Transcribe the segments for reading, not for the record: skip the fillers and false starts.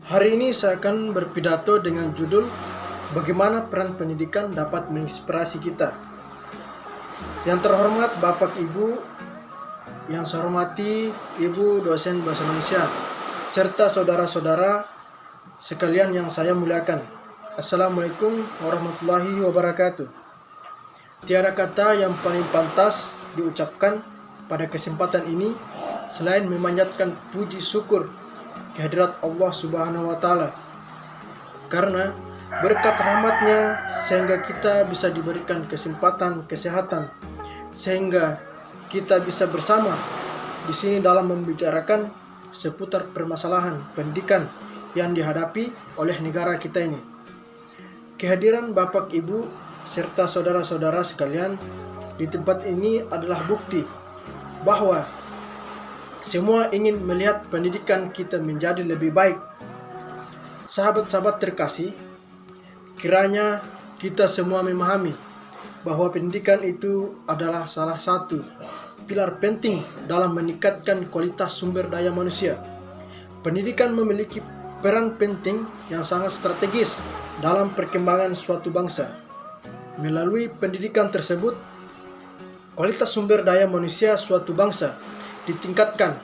Hari ini saya akan berpidato dengan judul Bagaimana peran pendidikan dapat menginspirasi kita. Yang terhormat Bapak Ibu, yang saya hormati Ibu dosen Bahasa Indonesia, serta saudara-saudara sekalian yang saya muliakan. Assalamualaikum warahmatullahi wabarakatuh. Tiada kata yang paling pantas diucapkan pada kesempatan ini selain memanjatkan puji syukur kehadirat Allah Subhanahu wa Ta'ala, karena berkat rahmatnya sehingga kita bisa diberikan kesempatan kesehatan, sehingga kita bisa bersama di sini dalam membicarakan seputar permasalahan pendidikan yang dihadapi oleh negara kita ini. Kehadiran Bapak Ibu serta saudara-saudara sekalian di tempat ini adalah bukti bahwa semua ingin melihat pendidikan kita menjadi lebih baik. Sahabat-sahabat terkasih, kiranya kita semua memahami bahwa pendidikan itu adalah salah satu pilar penting dalam meningkatkan kualitas sumber daya manusia. Pendidikan memiliki peran penting yang sangat strategis dalam perkembangan suatu bangsa. Melalui pendidikan tersebut, kualitas sumber daya manusia suatu bangsa ditingkatkan.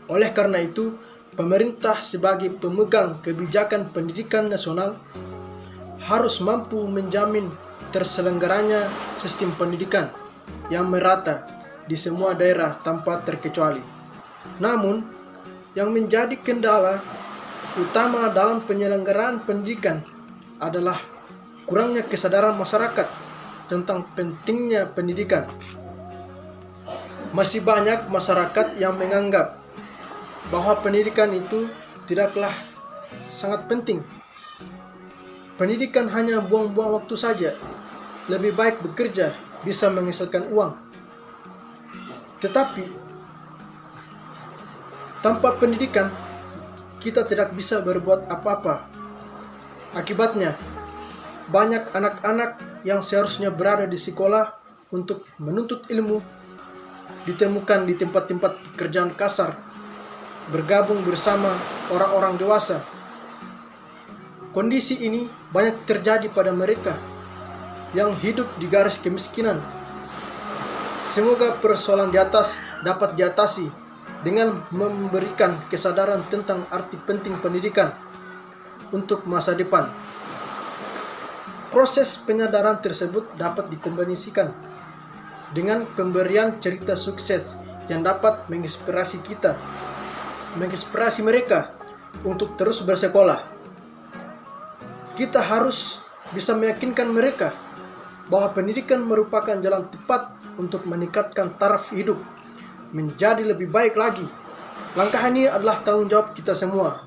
Oleh karena itu, pemerintah sebagai pemegang kebijakan pendidikan nasional harus mampu menjamin terselenggaranya sistem pendidikan yang merata di semua daerah tanpa terkecuali. Namun, yang menjadi kendala utama dalam penyelenggaraan pendidikan adalah kurangnya kesadaran masyarakat tentang pentingnya pendidikan. Masih banyak masyarakat yang menganggap bahwa pendidikan itu tidaklah sangat penting. Pendidikan hanya buang-buang waktu saja. Lebih baik bekerja, bisa menghasilkan uang. Tetapi tanpa pendidikan kita tidak bisa berbuat apa-apa. Akibatnya, banyak anak-anak yang seharusnya berada di sekolah untuk menuntut ilmu ditemukan di tempat-tempat pekerjaan kasar, bergabung bersama orang-orang dewasa. Kondisi ini banyak terjadi pada mereka yang hidup di garis kemiskinan. Semoga persoalan di atas dapat diatasi dengan memberikan kesadaran tentang arti penting pendidikan untuk masa depan. Proses penyadaran tersebut dapat dikombinasikan dengan pemberian cerita sukses yang dapat menginspirasi kita, menginspirasi mereka untuk terus bersekolah. Kita harus bisa meyakinkan mereka bahwa pendidikan merupakan jalan tepat untuk meningkatkan taraf hidup menjadi lebih baik lagi. Langkah ini adalah tanggung jawab kita semua.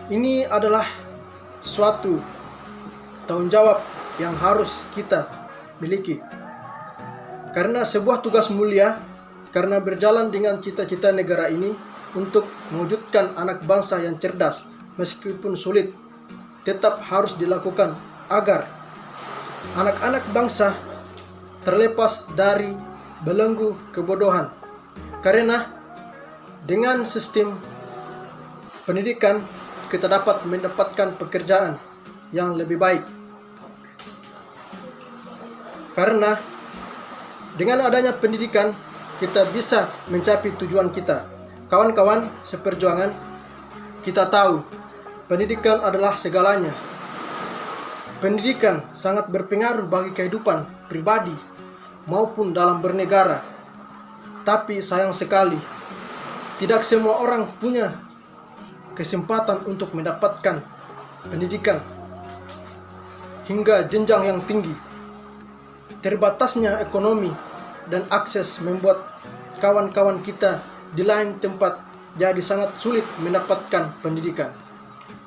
Ini adalah suatu tanggung jawab yang harus kita miliki. Karena sebuah tugas mulia, karena berjalan dengan cita-cita negara ini untuk mewujudkan anak bangsa yang cerdas, meskipun sulit, tetap harus dilakukan agar anak-anak bangsa terlepas dari belenggu kebodohan. Karena dengan sistem pendidikan kita dapat mendapatkan pekerjaan yang lebih baik. Karena dengan adanya pendidikan, kita bisa mencapai tujuan kita. Kawan-kawan seperjuangan, kita tahu pendidikan adalah segalanya. Pendidikan sangat berpengaruh bagi kehidupan pribadi maupun dalam bernegara. Tapi sayang sekali, tidak semua orang punya kesempatan untuk mendapatkan pendidikan hingga jenjang yang tinggi. Terbatasnya ekonomi dan akses membuat kawan-kawan kita di lain tempat jadi sangat sulit mendapatkan pendidikan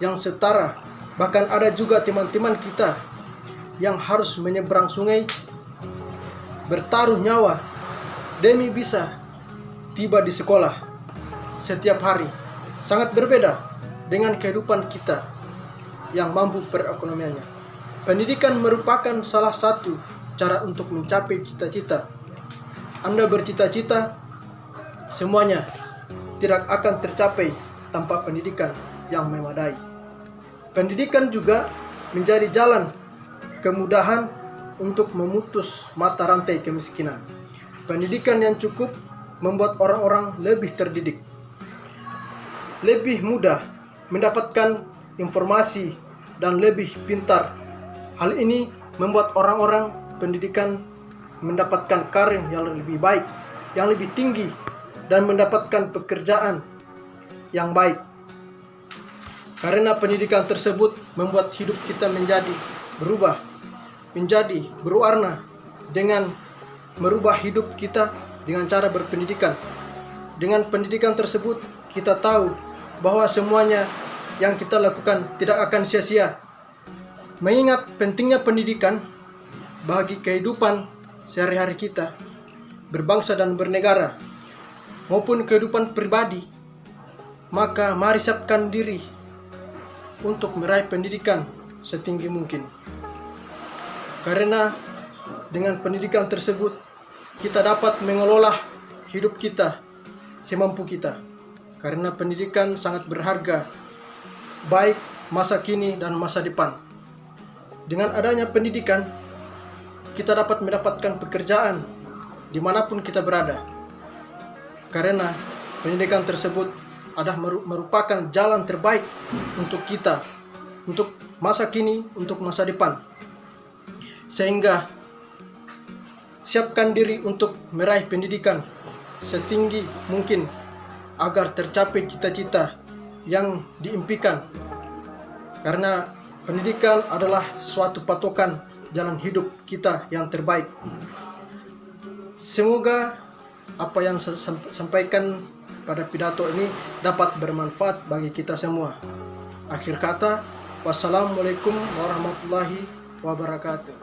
yang setara. Bahkan ada juga teman-teman kita yang harus menyeberang sungai, bertaruh nyawa demi bisa tiba di sekolah setiap hari. Sangat berbeda dengan kehidupan kita yang mampu perekonomiannya. Pendidikan merupakan salah satu cara untuk mencapai cita-cita. Anda bercita-cita, semuanya tidak akan tercapai tanpa pendidikan yang memadai. Pendidikan juga menjadi jalan kemudahan untuk memutus mata rantai kemiskinan. Pendidikan yang cukup membuat orang-orang lebih terdidik, lebih mudah mendapatkan informasi, dan lebih pintar. Hal ini membuat orang-orang pendidikan mendapatkan karir yang lebih baik, yang lebih tinggi, dan mendapatkan pekerjaan yang baik. Karena pendidikan tersebut membuat hidup kita menjadi berubah, menjadi berwarna dengan merubah hidup kita dengan cara berpendidikan. Dengan pendidikan tersebut kita tahu bahwa semuanya yang kita lakukan tidak akan sia-sia. Mengingat pentingnya pendidikan bagi kehidupan sehari-hari kita, berbangsa dan bernegara, maupun kehidupan pribadi, maka mari siapkan diri untuk meraih pendidikan setinggi mungkin. Karena dengan pendidikan tersebut kita dapat mengelola hidup kita semampu kita. Karena pendidikan sangat berharga, baik masa kini dan masa depan. Dengan adanya pendidikan, kita dapat mendapatkan pekerjaan dimanapun kita berada. Karena pendidikan tersebut adalah merupakan jalan terbaik untuk kita, untuk masa kini, untuk masa depan. Sehingga siapkan diri untuk meraih pendidikan setinggi mungkin agar tercapai cita-cita yang diimpikan. Karena pendidikan adalah suatu patokan jalan hidup kita yang terbaik. Semoga apa yang saya sampaikan pada pidato ini dapat bermanfaat bagi kita semua. Akhir kata, wassalamualaikum warahmatullahi wabarakatuh.